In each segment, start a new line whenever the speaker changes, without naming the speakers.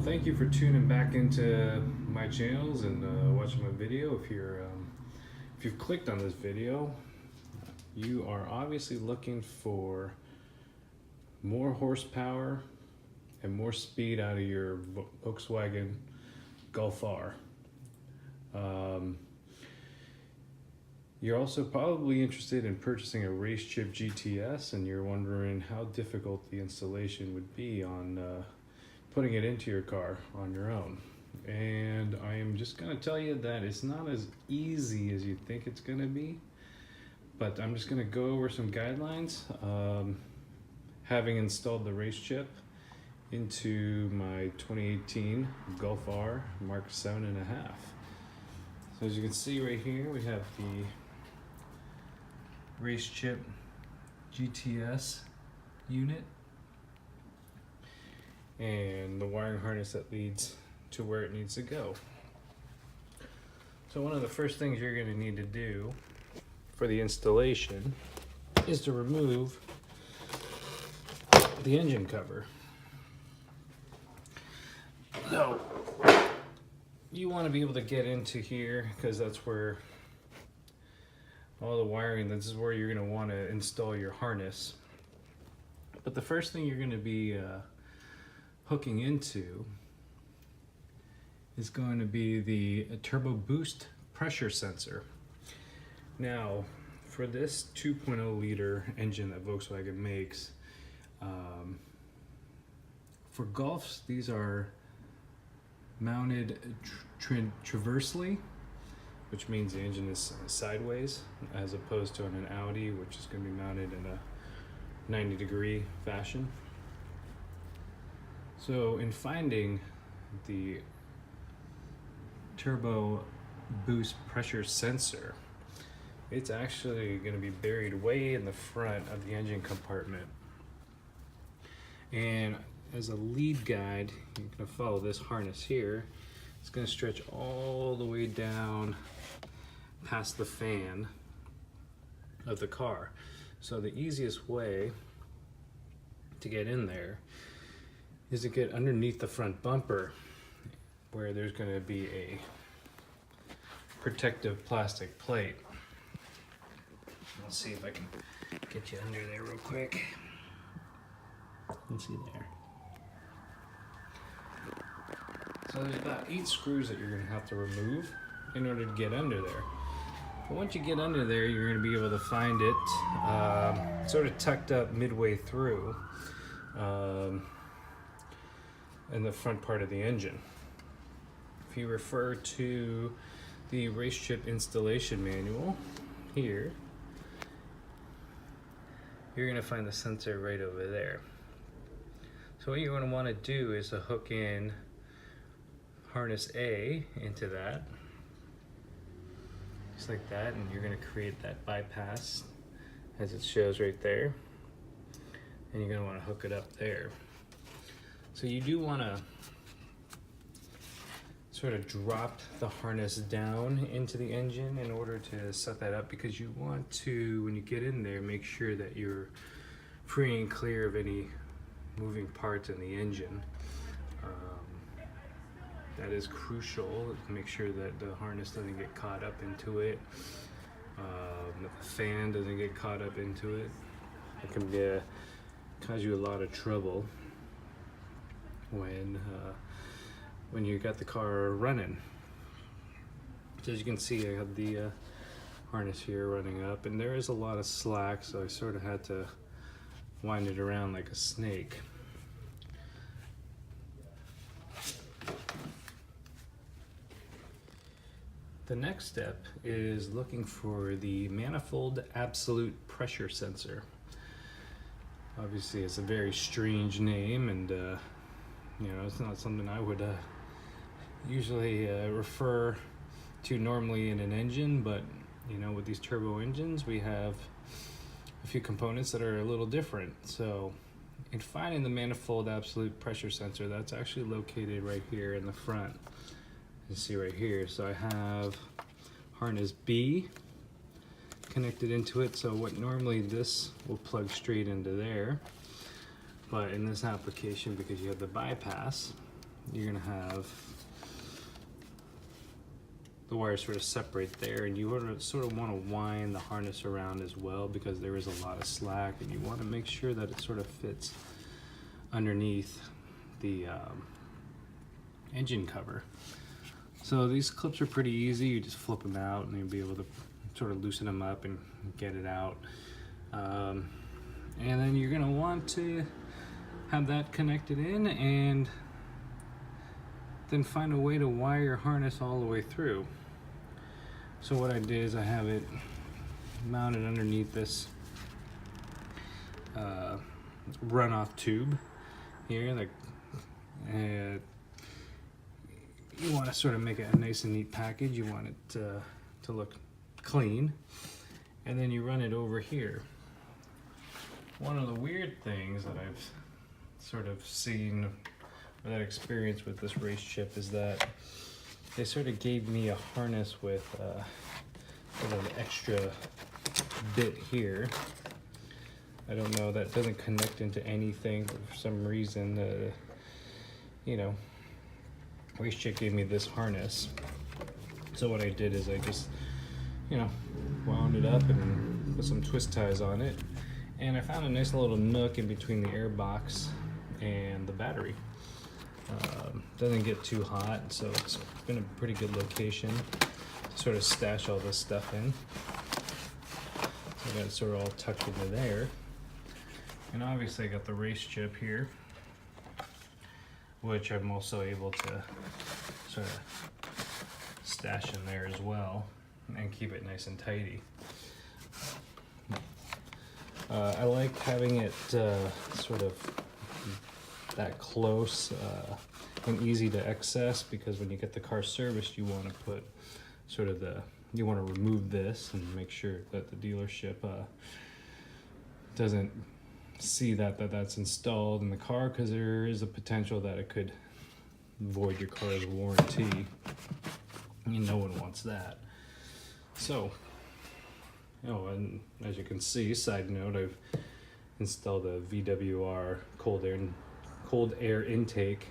thank you for tuning back into my channels and watching my video. If you've clicked on this video, you are obviously looking for more horsepower and more speed out of your Volkswagen Golf R. You're also probably interested in purchasing a RaceChip GTS, and you're wondering how difficult the installation would be on putting it into your car on your own. And I am just going to tell you that it's not as easy as you think it's going to be, but I'm just going to go over some guidelines. Having installed the RaceChip into my 2018 Golf R Mk7.5. So as you can see right here, we have the RaceChip GTS unit and the wiring harness that leads to where it needs to go. So one of the first things you're going to need to do for the installation is to remove the engine cover. So you want to be able to get into here because that's where all the wiring, this is where you're going to want to install your harness. But the first thing you're going to be hooking into is going to be the turbo boost pressure sensor. Now, for this 2.0 liter engine that Volkswagen makes, for Golfs, these are mounted transversely, which means the engine is sideways, as opposed to an Audi, which is going to be mounted in a 90-degree fashion. So in finding the turbo boost pressure sensor, it's actually going to be buried way in the front of the engine compartment. And as a lead guide, you're going to follow this harness here. It's going to stretch all the way down past the fan of the car. So the easiest way to get in there is to get underneath the front bumper, where there's going to be a protective plastic plate. Let's see if I can get you under there real quick. You can see there. So there's about 8 screws that you're going to have to remove in order to get under there. But once you get under there, you're going to be able to find it sort of tucked up midway through in the front part of the engine. If you refer to the RaceChip installation manual here, you're going to find the sensor right over there. So what you're going to want to do is to hook in harness A into that, just like that, and you're going to create that bypass as it shows right there, and you're going to want to hook it up there. So you do want to sort of drop the harness down into the engine in order to set that up, because you want to, when you get in there, make sure that you're free and clear of any moving parts in the engine. That is crucial. Make sure that the harness doesn't get caught up into it, that the fan doesn't get caught up into it. It can cause you a lot of trouble when you got the car running. So as you can see, I have the harness here running up, and there is a lot of slack, so I sort of had to wind it around like a snake. The next step is looking for the manifold absolute pressure sensor. Obviously, it's a very strange name, and you know, it's not something I would usually refer to normally in an engine, but you know, with these turbo engines, we have a few components that are a little different. So in finding the manifold absolute pressure sensor, that's actually located right here in the front. You see right here. So I have harness B connected into it. So what normally this will plug straight into there, but in this application, because you have the bypass, you're gonna have the wires sort of separate there, and you sort of want to wind the harness around as well, because there is a lot of slack, and you want to make sure that it sort of fits underneath the engine cover. So these clips are pretty easy. You just flip them out and you'll be able to sort of loosen them up and get it out. And then you're gonna want to have that connected in, and then find a way to wire your harness all the way through. So what I did is I have it mounted underneath this runoff tube here. Like, you want to sort of make it a nice and neat package. You want it to look clean, and then you run it over here. One of the weird things that I've sort of seen, or that experience with this RaceChip, is that they sort of gave me a harness with sort of an extra bit here. I don't know, that doesn't connect into anything for some reason. You know, RaceChip gave me this harness. So what I did is I just, you know, wound it up and put some twist ties on it. And I found a nice little nook in between the air box and the battery. Doesn't get too hot, so it's been a pretty good location to sort of stash all this stuff in. So I got it sort of all tucked into there. And obviously I got the RaceChip here, which I'm also able to sort of stash in there as well and keep it nice and tidy. I like having it sort of that close and easy to access, because when you get the car serviced, you want to put sort of you want to remove this and make sure that the dealership doesn't see that's installed in the car, because there is a potential that it could void your car's warranty, and no one wants that. So, and as you can see, side note, I've installed a VWR Cold Air Intake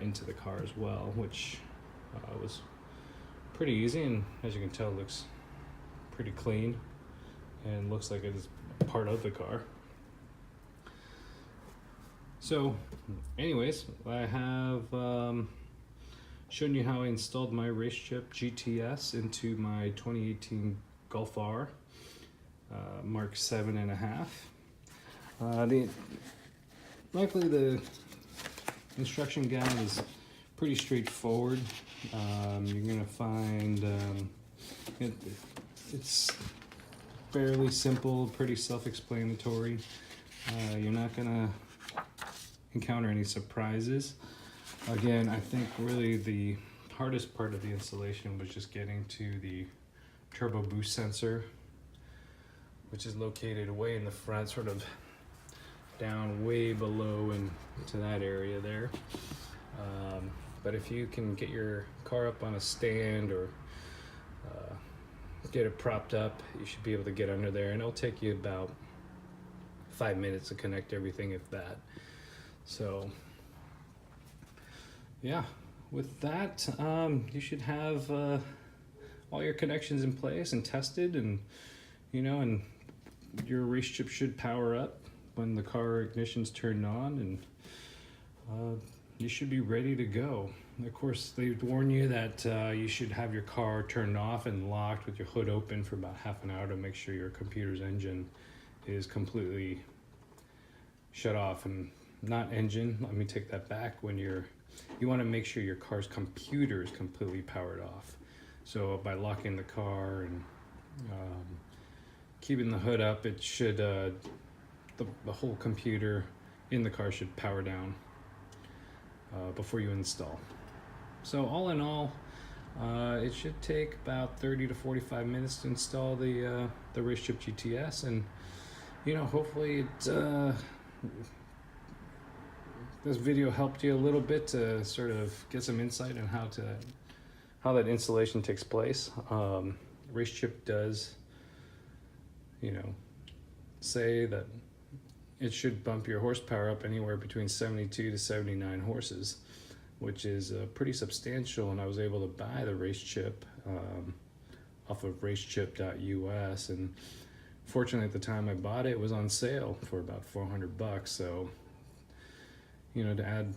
into the car as well, which was pretty easy, and as you can tell, looks pretty clean and looks like it is part of the car. So anyways, I have shown you how I installed my RaceChip GTS into my 2018 Golf R Mk7.5. Luckily the instruction guide is pretty straightforward. You're gonna find it's fairly simple, pretty self-explanatory. You're not gonna encounter any surprises. Again, I think really the hardest part of the installation was just getting to the turbo boost sensor, which is located way in the front, sort of down way below into that area there. But if you can get your car up on a stand or get it propped up, you should be able to get under there, and it'll take you about 5 minutes to connect everything, if that. So yeah, with that, you should have all your connections in place and tested, and and your RaceChip should power up when the car ignition's turned on, and you should be ready to go. Of course, they warn you that you should have your car turned off and locked with your hood open for about half an hour to make sure your computer's engine is completely shut off. And not engine, let me take that back. When you want to make sure your car's computer is completely powered off. So by locking the car and keeping the hood up, it should the whole computer in the car should power down before you install. So all in all, it should take about 30 to 45 minutes to install the RaceChip GTS, and hopefully this video helped you a little bit to sort of get some insight on how that installation takes place. RaceChip does say that it should bump your horsepower up anywhere between 72 to 79 horses. which is pretty substantial, and I was able to buy the RaceChip off of RaceChip.us, and fortunately at the time I bought it, it was on sale for about $400. So, you know, to add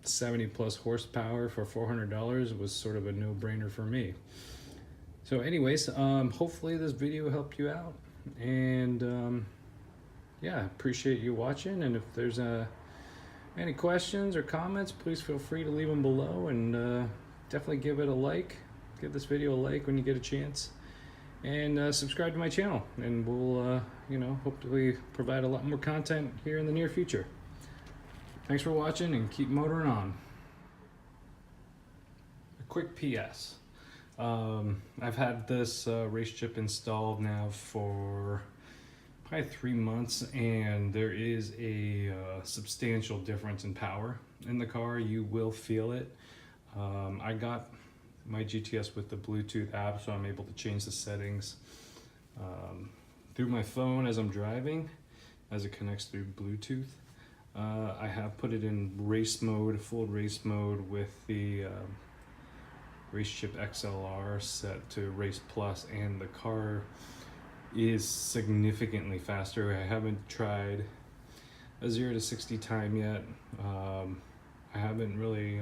70 plus horsepower for $400 was sort of a no-brainer for me. So anyways, hopefully this video helped you out, and yeah, appreciate you watching. And if there's any questions or comments, please feel free to leave them below, and definitely give it a like. Give this video a like when you get a chance, and subscribe to my channel, and we'll you know, hopefully provide a lot more content here in the near future. Thanks for watching, and keep motoring on. A quick PS. I've had this RaceChip installed now for probably 3 months, and there is a substantial difference in power in the car. You will feel it. I got my GTS with the Bluetooth app, so I'm able to change the settings through my phone as I'm driving, as it connects through Bluetooth. I have put it in race mode, full race mode, with the RaceChip XLR set to Race Plus, and the car is significantly faster. I haven't tried a 0 to 60 time yet. I haven't really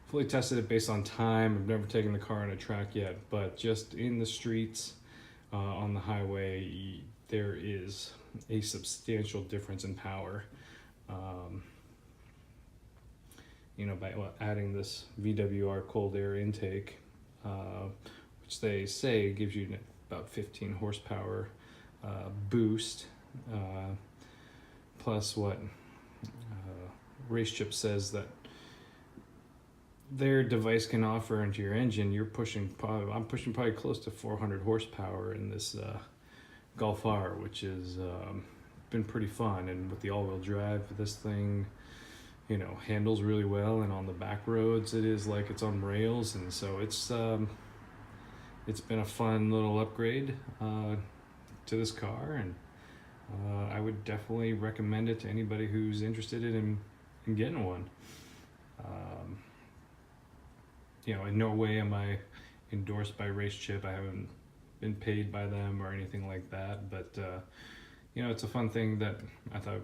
fully tested it based on time. I've never taken the car on a track yet, but just in the streets, on the highway, there is a substantial difference in power. You know, by adding this VWR Cold Air Intake, which they say gives you about 15 horsepower boost, plus what RaceChip says that their device can offer into your engine. You're pushing probably, I'm pushing probably close to 400 horsepower in this Golf R, which is been pretty fun. And with the all-wheel drive, this thing, you know, handles really well, and on the back roads it is like it's on rails, and so it's been a fun little upgrade to this car, and I would definitely recommend it to anybody who's interested in getting one. You know, in no way am I endorsed by RaceChip. I haven't been paid by them or anything like that, but you know, it's a fun thing that I thought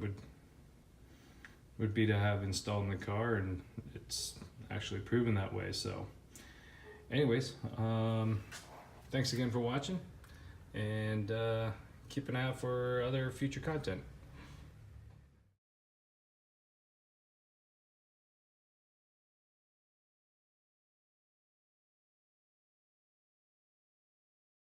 would be to have installed in the car, and it's actually proven that way. So anyways, thanks again for watching, and keep an eye out for other future content.